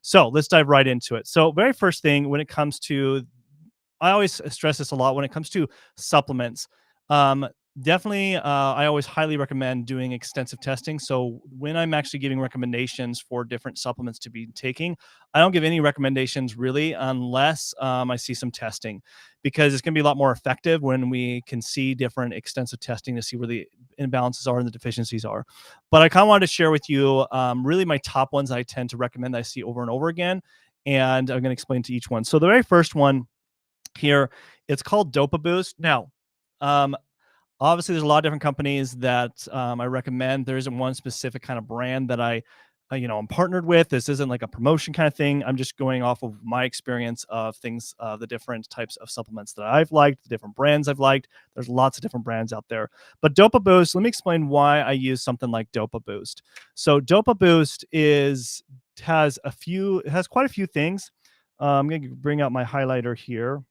So let's dive right into it. So very first thing when it comes to, I always stress this a lot when it comes to supplements. Um, Definitely, I always highly recommend doing extensive testing. So when I'm actually giving recommendations for different supplements to be taking, I don't give any recommendations really unless I see some testing, because it's going to be a lot more effective when we can see different extensive testing to see where the imbalances are and the deficiencies are. But I kind of wanted to share with you really my top ones I tend to recommend that I see over and over again, and I'm going to explain to each one. So the very first one here, it's called Dopa Boost. Now, um, obviously, there's a lot of different companies that I recommend. There isn't one specific kind of brand that I'm partnered with. This isn't like a promotion kind of thing. I'm just going off of my experience of things, the different types of supplements that I've liked, the different brands I've liked. There's lots of different brands out there. But Dopa Boost, let me explain why I use something like Dopa Boost. So Dopa Boost has quite a few things. I'm going to bring out my highlighter here.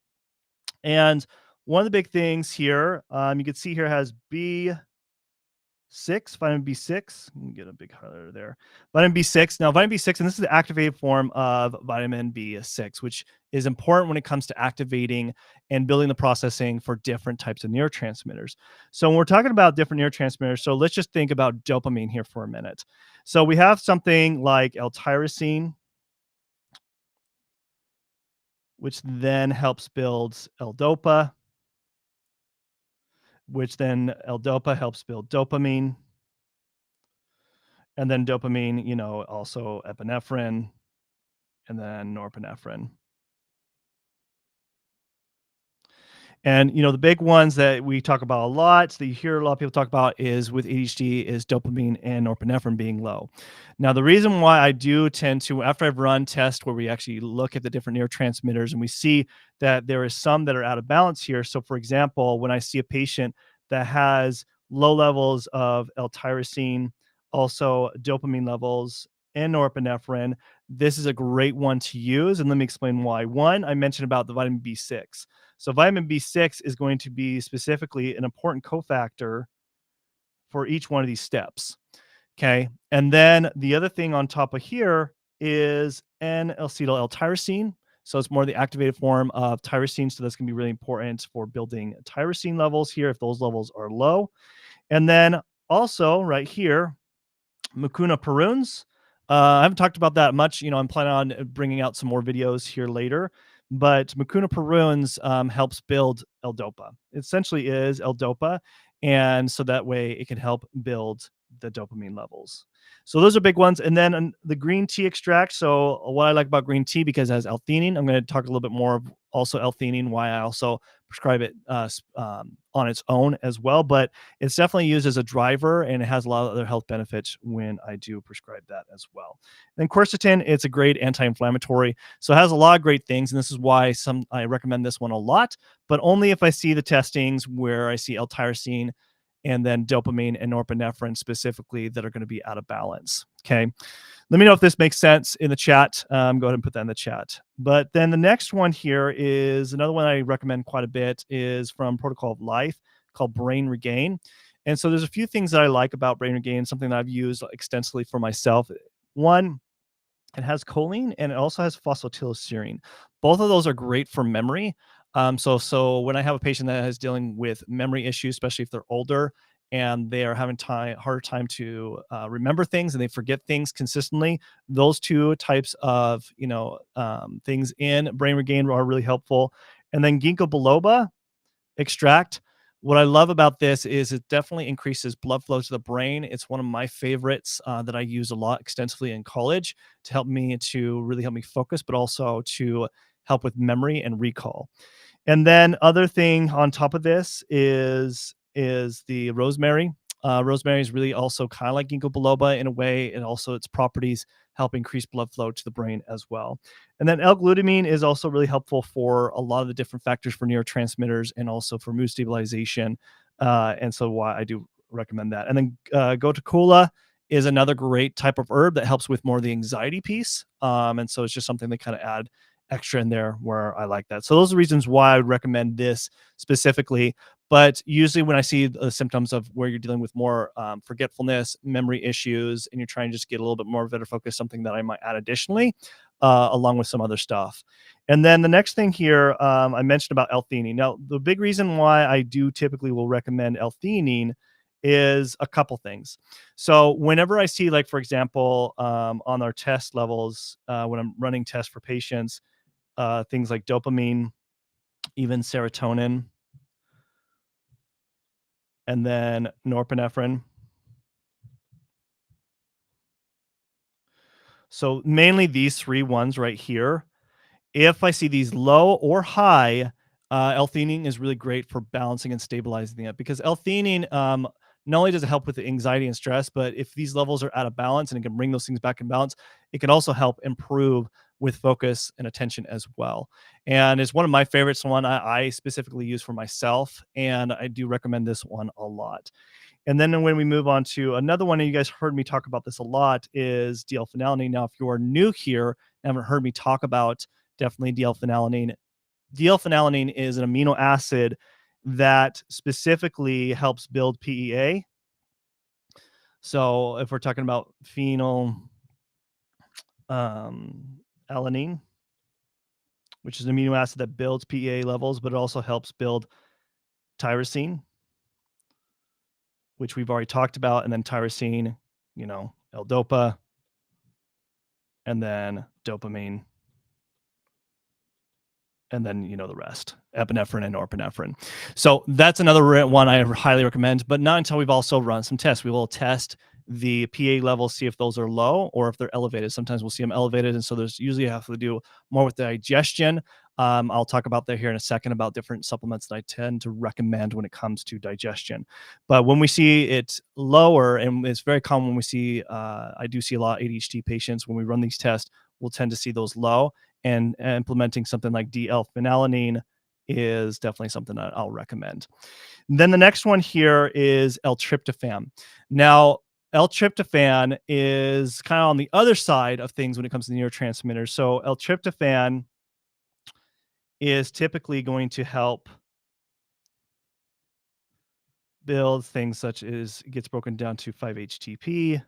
And one of the big things here, you can see here has vitamin B6. Let me get a big highlighter there. Vitamin B6. Now, vitamin B6, and this is the activated form of vitamin B6, which is important when it comes to activating and building the processing for different types of neurotransmitters. So when we're talking about different neurotransmitters, so let's just think about dopamine here for a minute. So we have something like L-tyrosine, which then helps build L-dopa, which then L-dopa helps build dopamine. And then dopamine, also epinephrine and then norepinephrine. And, the big ones that we talk about a lot, that you hear a lot of people talk about is with ADHD is dopamine and norepinephrine being low. Now, the reason why I do tend to, after I've run tests where we actually look at the different neurotransmitters and we see that there is some that are out of balance here. So for example, when I see a patient that has low levels of L-tyrosine, also dopamine levels and norepinephrine, this is a great one to use. And let me explain why. One, I mentioned about the vitamin B6. So vitamin B6 is going to be specifically an important cofactor for each one of these steps. Okay. And then the other thing on top of here is N-acetyl L-tyrosine. So it's more the activated form of tyrosine. So that's going to be really important for building tyrosine levels here if those levels are low. And then also right here, mucuna pruriens. I haven't talked about that much. I'm planning on bringing out some more videos here later. But mucuna pruriens helps build L-dopa. It essentially is L-dopa, and so that way it can help build the dopamine levels. So those are big ones. And then the green tea extract. So what I like about green tea, because it has L-theanine, I'm going to talk a little bit more of also L-theanine, why I also prescribe it on its own as well. But it's definitely used as a driver, and it has a lot of other health benefits when I do prescribe that as well. Then quercetin, it's a great anti-inflammatory. So it has a lot of great things, and this is why I recommend this one a lot, but only if I see the testings where I see L-tyrosine and then dopamine and norepinephrine specifically that are going to be out of balance. Okay. Let me know if this makes sense in the chat. Go ahead and put that in the chat. But then the next one here is another one I recommend quite a bit, is from Protocol of Life, called Brain Regain. And so there's a few things that I like about Brain Regain, something that I've used extensively for myself. One, it has choline and it also has phosphatidylserine. Both of those are great for memory. So when I have a patient that is dealing with memory issues, especially if they're older and they are having harder time to remember things and they forget things consistently, those two types of things in Brain Regain are really helpful. And then ginkgo biloba extract. What I love about this is it definitely increases blood flow to the brain. It's one of my favorites that I use a lot extensively in college to really help me focus, but also to help with memory and recall. And then other thing on top of this is the rosemary. Rosemary is really also kind of like ginkgo biloba in a way, and also its properties help increase blood flow to the brain as well. And then L-glutamine is also really helpful for a lot of the different factors for neurotransmitters and also for mood stabilization. And so why I do recommend that. And then gotu is another great type of herb that helps with more of the anxiety piece. And so it's just something they kind of add extra in there where I like that. So those are reasons why I would recommend this specifically. But usually when I see the symptoms of where you're dealing with more forgetfulness, memory issues, and you're trying to just get a little bit more better focus, something that I might add additionally, along with some other stuff. And then the next thing here, I mentioned about L-theanine. Now, the big reason why I do typically will recommend L-theanine is a couple things. So whenever I see, like, for example, on our test levels, when I'm running tests for patients, things like dopamine, even serotonin, and then norepinephrine. So mainly these three ones right here. If I see these low or high, L-theanine is really great for balancing and stabilizing it, because L-theanine, not only does it help with the anxiety and stress, but if these levels are out of balance and it can bring those things back in balance, it can also help improve with focus and attention as well. And it's one of my favorites, one I specifically use for myself, and I do recommend this one a lot. And then when we move on to another one, and you guys heard me talk about this a lot, is D-L-phenylalanine. Now, if you are new here and haven't heard me talk about definitely D-L-phenylalanine, D-L-phenylalanine is an amino acid that specifically helps build PEA. So if we're talking about alanine, which is an amino acid that builds PEA levels, but it also helps build tyrosine, which we've already talked about, and then tyrosine, L-dopa, and then dopamine, and then the rest, epinephrine and norepinephrine. So that's another one I highly recommend, but not until we've also run some tests. We will test the PA levels, see if those are low or if they're elevated. Sometimes we'll see them elevated, and so there's usually have to do more with the digestion. I'll talk about that here in a second, about different supplements that I tend to recommend when it comes to digestion. But when we see it lower, and it's very common when we see, I do see a lot of ADHD patients, when we run these tests, we'll tend to see those low, and implementing something like D-L-phenylalanine is definitely something that I'll recommend. Then the next one here is L-tryptophan. Now, L-tryptophan is kind of on the other side of things when it comes to neurotransmitters. So L-tryptophan is typically going to help build things such as, it gets broken down to 5-HTP.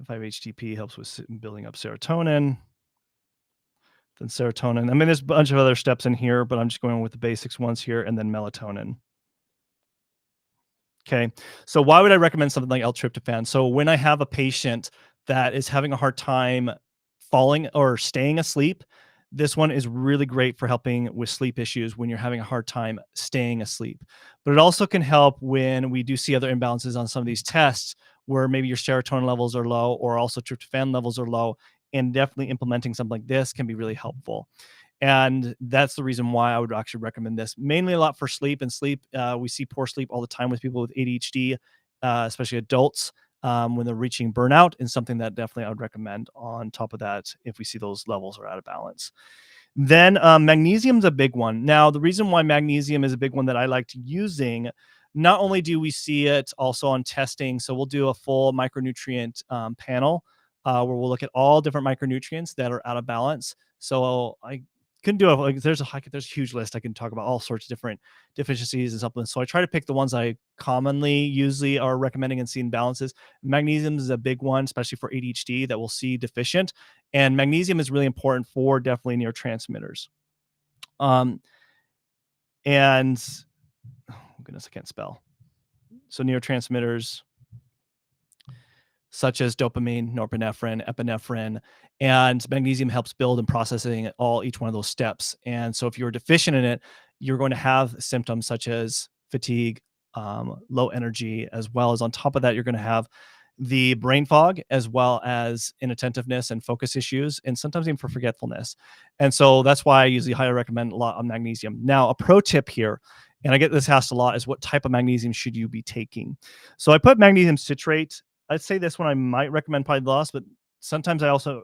5-HTP helps with building up serotonin. Then serotonin. I mean, there's a bunch of other steps in here, but I'm just going with the basics ones here, and then melatonin. Okay. So why would I recommend something like L-tryptophan? So when I have a patient that is having a hard time falling or staying asleep, this one is really great for helping with sleep issues when you're having a hard time staying asleep. But it also can help when we do see other imbalances on some of these tests, where maybe your serotonin levels are low or also tryptophan levels are low, and definitely implementing something like this can be really helpful. And that's the reason why I would actually recommend this, mainly a lot for sleep. And sleep, we see poor sleep all the time with people with ADHD, especially adults, when they're reaching burnout, and something that definitely I would recommend on top of that if we see those levels are out of balance. Then magnesium is a big one. Now, the reason why magnesium is a big one that I liked using, not only do we see it also on testing, so we'll do a full micronutrient panel, where we'll look at all different micronutrients that are out of balance. So I couldn't do it. Like, there's a huge list. I can talk about all sorts of different deficiencies and supplements. So I try to pick the ones I commonly usually are recommending and seeing balances. Magnesium is a big one, especially for ADHD, that we'll see deficient. And magnesium is really important for definitely neurotransmitters. And oh goodness, I can't spell. So neurotransmitters such as dopamine, norepinephrine, epinephrine, and magnesium helps build and processing each one of those steps. And so if you're deficient in it, you're going to have symptoms such as fatigue, low energy, as well as on top of that, you're going to have the brain fog, as well as inattentiveness and focus issues, and sometimes even for forgetfulness. And so that's why I usually highly recommend a lot on magnesium. Now, a pro tip here, and I get this asked a lot, is what type of magnesium should you be taking? So I put magnesium citrate. I'd say this one I might recommend probably the last, but sometimes I also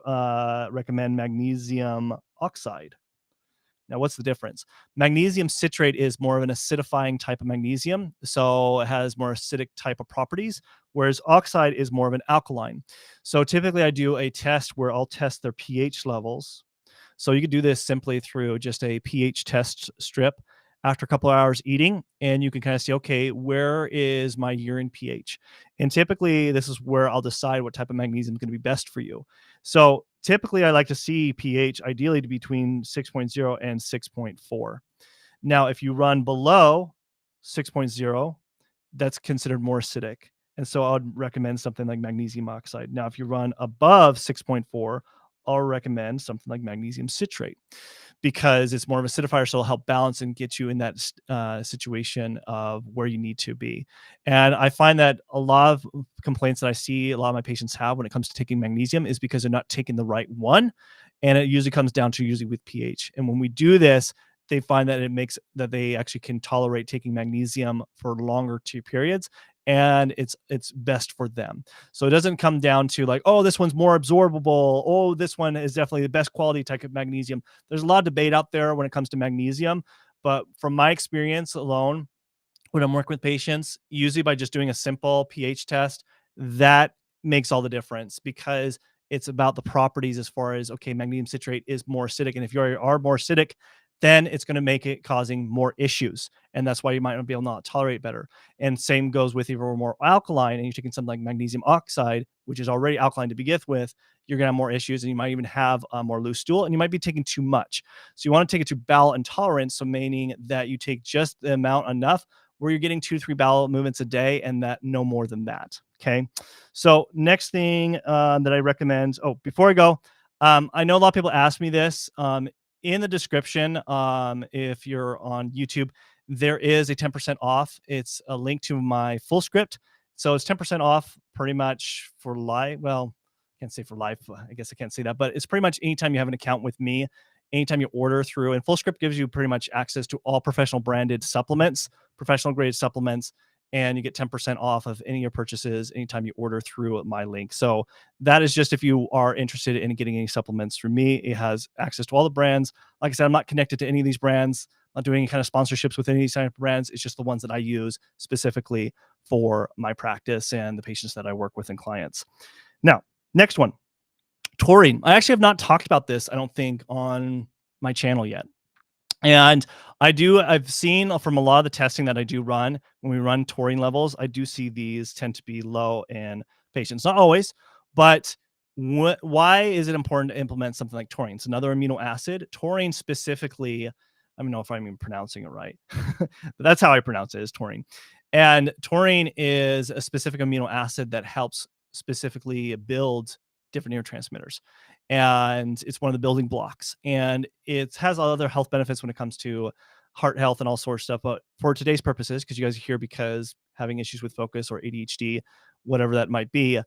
recommend magnesium oxide. Now, what's the difference? Magnesium citrate is more of an acidifying type of magnesium, so it has more acidic type of properties, whereas oxide is more of an alkaline. So typically I do a test where I'll test their pH levels. So you could do this simply through just a pH test strip. after a couple of hours eating, and you can kind of see, okay, where is my urine pH? And typically, this is where I'll decide what type of magnesium is going to be best for you. So typically, I like to see pH ideally to be between 6.0 and 6.4. Now, if you run below 6.0, that's considered more acidic. And so I would recommend something like magnesium oxide. Now, if you run above 6.4, I'll recommend something like magnesium citrate because it's more of an acidifier, so it'll help balance and get you in that situation of where you need to be. And I find that a lot of complaints that I see a lot of my patients have when it comes to taking magnesium is because they're not taking the right one. And it usually comes down to usually with pH. And when we do this, they find that it makes that they actually can tolerate taking magnesium for longer periods, and it's best for them. So it doesn't come down to like, oh, this one's more absorbable. Oh, this one is definitely the best quality type of magnesium. There's a lot of debate out there when it comes to magnesium, but from my experience alone, when I'm working with patients, usually by just doing a simple pH test, that makes all the difference because it's about the properties as far as, okay, magnesium citrate is more acidic. And if you are more acidic, then it's going to make it causing more issues. And that's why you might not be able to not tolerate better. And same goes with if you're more alkaline and you're taking something like magnesium oxide, which is already alkaline to begin with, you're going to have more issues and you might even have more loose stool and you might be taking too much. So you want to take it to bowel intolerance. So meaning that you take just the amount enough where you're getting 2-3 bowel movements a day and that no more than that. Okay. So next thing that I recommend, before I go, I know a lot of people ask me this. In the description, if you're on YouTube, there is a 10% off. It's a link to my full script. So it's 10% off pretty much for life. Well, I can't say for life. I guess I can't say that, but it's pretty much anytime you have an account with me, anytime you order through, and full script gives you pretty much access to all professional branded supplements, professional grade supplements, and you get 10% off of any of your purchases anytime you order through my link. So that is just if you are interested in getting any supplements from me. It has access to all the brands. Like I said, I'm not connected to any of these brands. I'm not doing any kind of sponsorships with any of these kind of brands. It's just the ones that I use specifically for my practice and the patients that I work with and clients. Now, next one, taurine. I actually have not talked about this, I don't think, on my channel yet. And I've seen from a lot of the testing that I do run, when we run taurine levels, I do see these tend to be low in patients. Not always, but why is it important to implement something like taurine? It's another amino acid. Taurine specifically, I don't know if I'm even pronouncing it right, but that's how I pronounce it, is taurine. And taurine is a specific amino acid that helps specifically build different neurotransmitters, and it's one of the building blocks, and it has other health benefits when it comes to heart health and all sorts of stuff. But for today's purposes, because you guys are here because having issues with focus or ADHD, whatever that might be,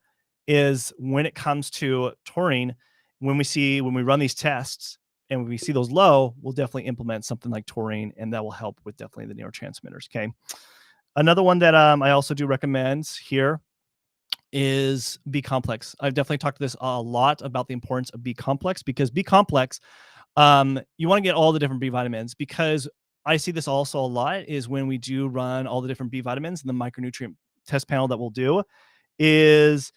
is when it comes to taurine, when we run these tests and when we see those low, we'll definitely implement something like taurine, and that will help with definitely the neurotransmitters. Okay. Another one that I also do recommend here is B complex. I've definitely talked to this a lot about the importance of B complex, because B complex, you want to get all the different B vitamins, because I see this also a lot is when we do run all the different B vitamins and the micronutrient test panel that we'll do is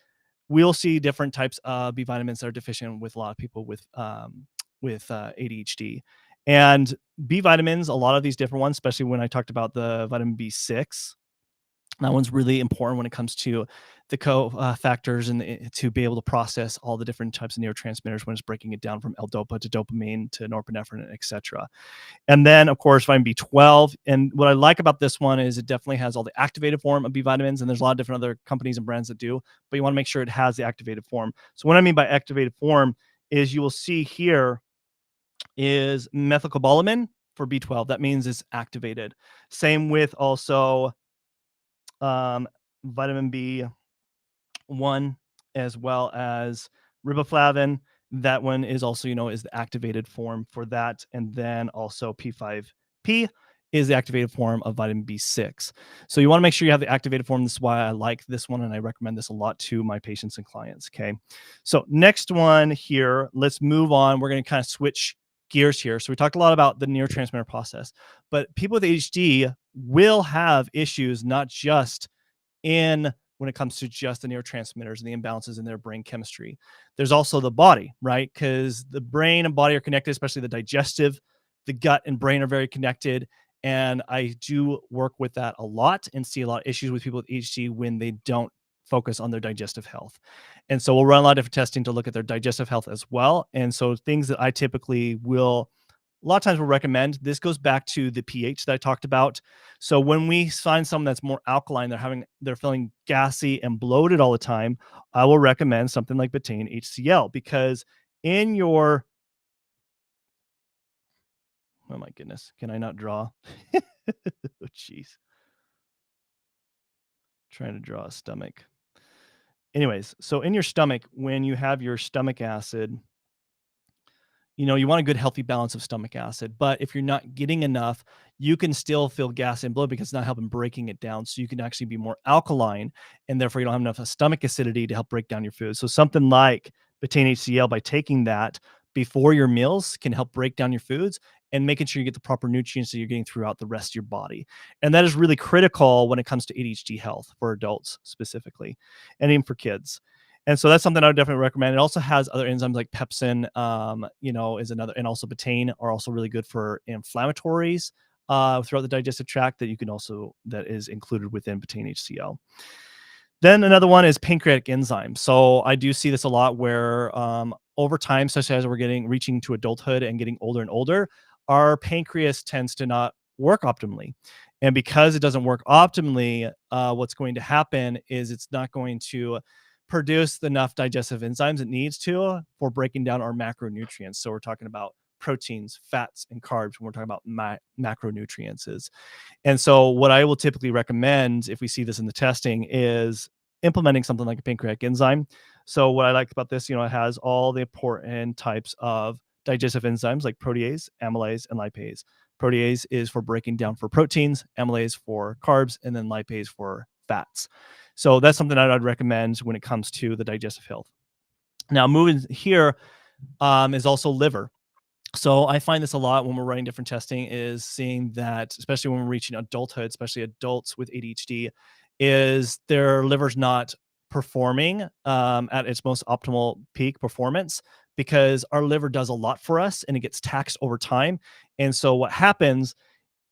we'll see different types of B vitamins that are deficient with a lot of people with ADHD. And B vitamins, a lot of these different ones, especially when I talked about the vitamin B6, that one's really important when it comes to the cofactors and to be able to process all the different types of neurotransmitters when it's breaking it down from L-DOPA to dopamine to norepinephrine, etc. And then, of course, vitamin B12. And what I like about this one is it definitely has all the activated form of B vitamins, and there's a lot of different other companies and brands that do, but you want to make sure it has the activated form. So what I mean by activated form is you will see here is methylcobalamin for B12. That means it's activated. Same with also vitamin B1, as well as riboflavin. That one is also, is the activated form for that. And then also P5P is the activated form of vitamin B6. So you want to make sure you have the activated form. This is why I like this one, and I recommend this a lot to my patients and clients. Okay. So next one here, let's move on. We're going to kind of switch gears here. So we talked a lot about the neurotransmitter process, but people with ADHD will have issues, not just in when it comes to just the neurotransmitters and the imbalances in their brain chemistry. There's also the body, right? Because the brain and body are connected, especially the digestive, the gut and brain are very connected. And I do work with that a lot and see a lot of issues with people with ADHD when they don't focus on their digestive health. And so we'll run a lot of different testing to look at their digestive health as well. And so things that I typically will a lot of times will recommend, this goes back to the pH that I talked about. So when we find someone that's more alkaline, they're feeling gassy and bloated all the time, I will recommend something like betaine HCl, because in your, oh my goodness, can I not draw? Oh jeez, trying to draw a stomach. Anyways, so in your stomach, when you have your stomach acid, you want a good healthy balance of stomach acid, but if you're not getting enough, you can still feel gas and bloat because it's not helping breaking it down. So you can actually be more alkaline, and therefore you don't have enough stomach acidity to help break down your food. So something like betaine HCl, by taking that before your meals, can help break down your foods and making sure you get the proper nutrients that you're getting throughout the rest of your body. And that is really critical when it comes to ADHD health for adults specifically, and even for kids. And so that's something I would definitely recommend. It also has other enzymes like pepsin, is another, and also betaine are also really good for inflammatories throughout the digestive tract that is included within betaine HCl. Then another one is pancreatic enzymes. So I do see this a lot where over time, especially as we're reaching to adulthood and getting older and older, our pancreas tends to not work optimally. And because it doesn't work optimally, what's going to happen is it's not going to produce enough digestive enzymes it needs to for breaking down our macronutrients. So we're talking about proteins, fats, and carbs when we're talking about macronutrients. And so what I will typically recommend if we see this in the testing is implementing something like a pancreatic enzyme. So what I like about this, it has all the important types of digestive enzymes like protease, amylase, and lipase. Protease is for breaking down for proteins, amylase for carbs, and then lipase for fats. So that's something that I'd recommend when it comes to the digestive health. Now, moving here is also liver. So I find this a lot when we're running different testing, is seeing that, especially when we're reaching adulthood, especially adults with ADHD, is their liver's not performing at its most optimal peak performance, because our liver does a lot for us and it gets taxed over time. And so what happens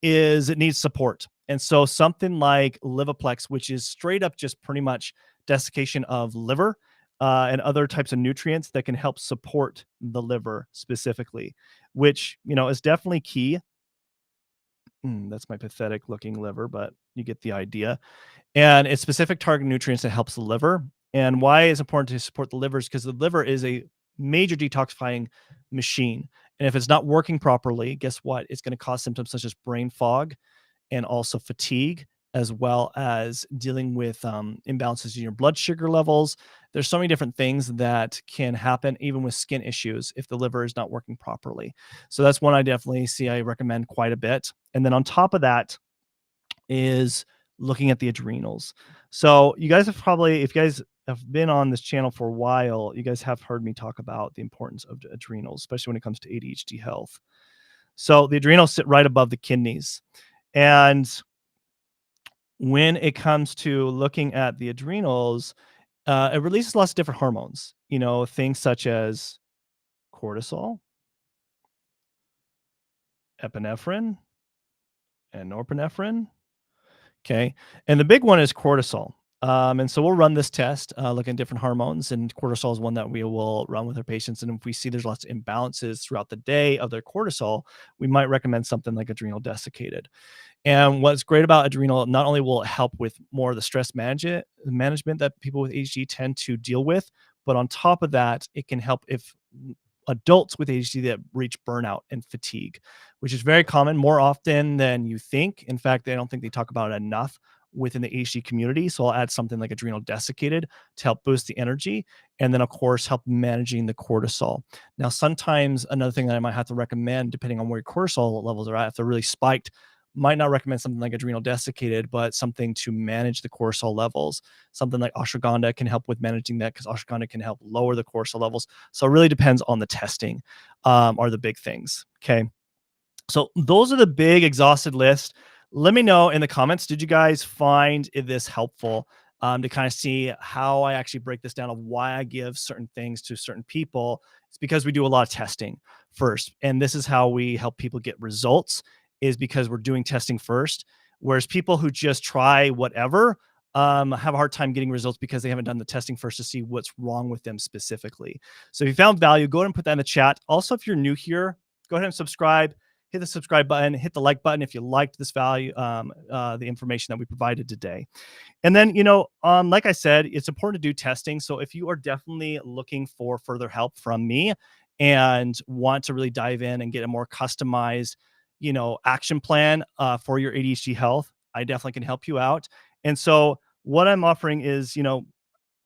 is it needs support. And so something like Livoplex, which is straight up just pretty much desiccation of liver and other types of nutrients that can help support the liver specifically, which, is definitely key. That's my pathetic looking liver, but you get the idea. And it's specific target nutrients that helps the liver. And why it's important to support the liver is because the liver is a major detoxifying machine. And if it's not working properly, guess what? It's going to cause symptoms such as brain fog and also fatigue, as well as dealing with imbalances in your blood sugar levels. There's so many different things that can happen, even with skin issues, if the liver is not working properly. So that's one I definitely see I recommend quite a bit. And then on top of that is looking at the adrenals. So you guys have probably, if you guys have been on this channel for a while, you guys have heard me talk about the importance of the adrenals, especially when it comes to ADHD health. So the adrenals sit right above the kidneys. And when it comes to looking at the adrenals, it releases lots of different hormones, things such as cortisol, epinephrine, and norepinephrine. Okay. And the big one is cortisol. And so we'll run this test, looking at different hormones, and cortisol is one that we will run with our patients. And if we see there's lots of imbalances throughout the day of their cortisol, we might recommend something like adrenal desiccated. And what's great about adrenal, not only will it help with more of the stress management that people with ADHD tend to deal with, but on top of that, it can help if adults with ADHD that reach burnout and fatigue, which is very common, more often than you think. In fact, I don't think they talk about it enough within the ADHD community. So I'll add something like adrenal desiccated to help boost the energy. And then, of course, help managing the cortisol. Now, sometimes another thing that I might have to recommend, depending on where your cortisol levels are at, if they're really spiked, might not recommend something like adrenal desiccated, but something to manage the cortisol levels. Something like ashwagandha can help with managing that, because ashwagandha can help lower the cortisol levels. So it really depends on the testing, are the big things. Okay. So those are the big exhausted list. Let me know in the comments, did you guys find this helpful to kind of see how I actually break this down of why I give certain things to certain people? It's because we do a lot of testing first, and this is how we help people get results. is because we're doing testing first. Whereas people who just try whatever have a hard time getting results because they haven't done the testing first to see what's wrong with them specifically. So if you found value, go ahead and put that in the chat. Also, if you're new here, go ahead and subscribe. Hit the subscribe button, hit the like button if you liked this value, the information that we provided today. And then, like I said, it's important to do testing. So if you are definitely looking for further help from me and want to really dive in and get a more customized, action plan for your ADHD health, I definitely can help you out. And so what I'm offering is,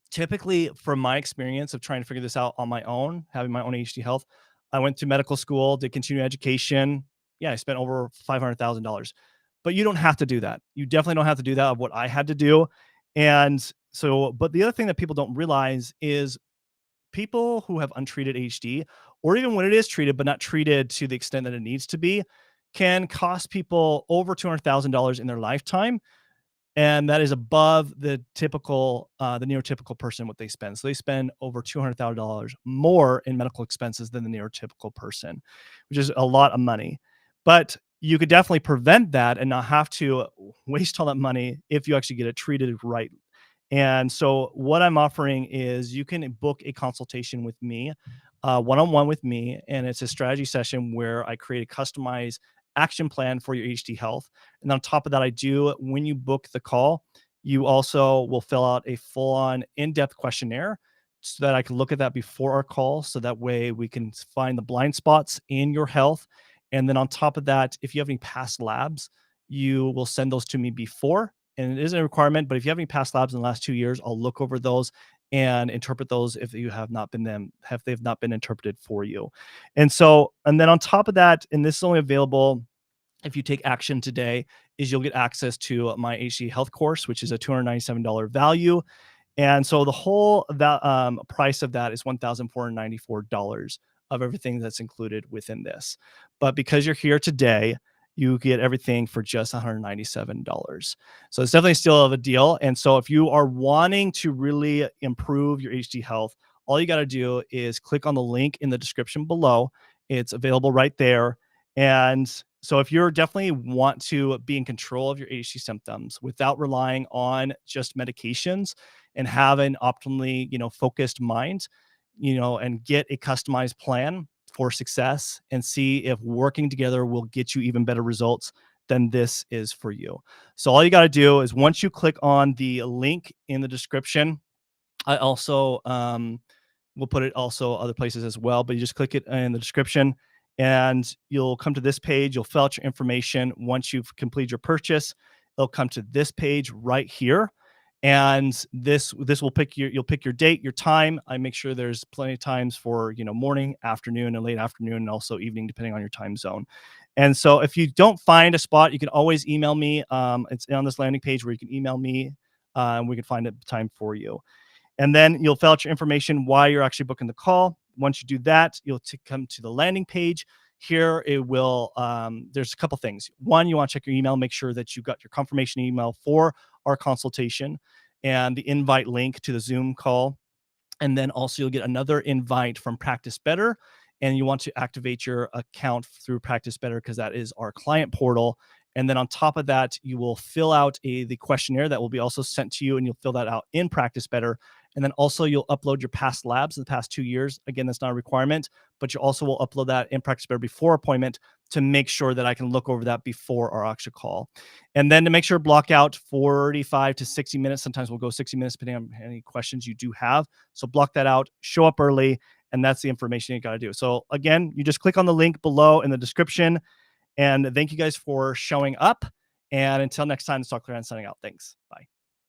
typically from my experience of trying to figure this out on my own, having my own ADHD health, I went to medical school, did continuing education. Yeah, I spent over $500,000. But you don't have to do that. You definitely don't have to do that of what I had to do. And so, but the other thing that people don't realize is people who have untreated ADHD, or even when it is treated, but not treated to the extent that it needs to be, can cost people over $200,000 in their lifetime, and that is above the typical, the neurotypical person, what they spend. So they spend over $200,000 more in medical expenses than the neurotypical person, which is a lot of money. But you could definitely prevent that and not have to waste all that money if you actually get it treated right. And so what I'm offering is you can book a consultation with me, one-on-one with me, and it's a strategy session where I create a customized action plan for your ADHD health. And on top of that, when you book the call, you also will fill out a full-on in-depth questionnaire so that I can look at that before our call. So that way we can find the blind spots in your health. And then on top of that, if you have any past labs, you will send those to me before. And it isn't a requirement, but if you have any past labs in the last 2 years, I'll look over those and interpret those if they've not been interpreted for you. And then on top of that, and this is only available if you take action today, is you'll get access to my HD health course, which is a $297 value. And so the whole price of that is $1,494 of everything that's included within this. But because you're here today, you get everything for just $197. So it's definitely still of a deal. And so if you are wanting to really improve your HD health, all you got to do is click on the link in the description below. It's available right there. And so if you're definitely want to be in control of your ADHD symptoms without relying on just medications and have an optimally, focused mind, and get a customized plan for success and see if working together will get you even better results, then this is for you. So all you got to do is once you click on the link in the description, I also we'll put it also other places as well, but you just click it in the description and you'll come to this page. You'll fill out your information. Once you've completed your purchase, it'll come to this page right here. And this will you'll pick your date, your time. I make sure there's plenty of times for, morning, afternoon, and late afternoon, and also evening, depending on your time zone. And so if you don't find a spot, you can always email me. It's on this landing page where you can email me and we can find a time for you. And then you'll fill out your information while you're actually booking the call. Once you do that, you'll come to the landing page. Here it will, there's a couple things. One, you want to check your email, make sure that you got your confirmation email for our consultation and the invite link to the Zoom call. And then also you'll get another invite from Practice Better. And you want to activate your account through Practice Better because that is our client portal. And then on top of that, you will fill out the questionnaire that will be also sent to you, and you'll fill that out in Practice Better. And then also you'll upload your past labs in the past 2 years. Again, that's not a requirement, but you also will upload that in Practice Better before appointment to make sure that I can look over that before our actual call. And then to make sure block out 45 to 60 minutes. Sometimes we'll go 60 minutes depending on any questions you do have. So block that out, show up early, and that's the information you got to do. So again, you just click on the link below in the description. And thank you guys for showing up. And until next time, it's LeGrand signing out. Thanks. Bye.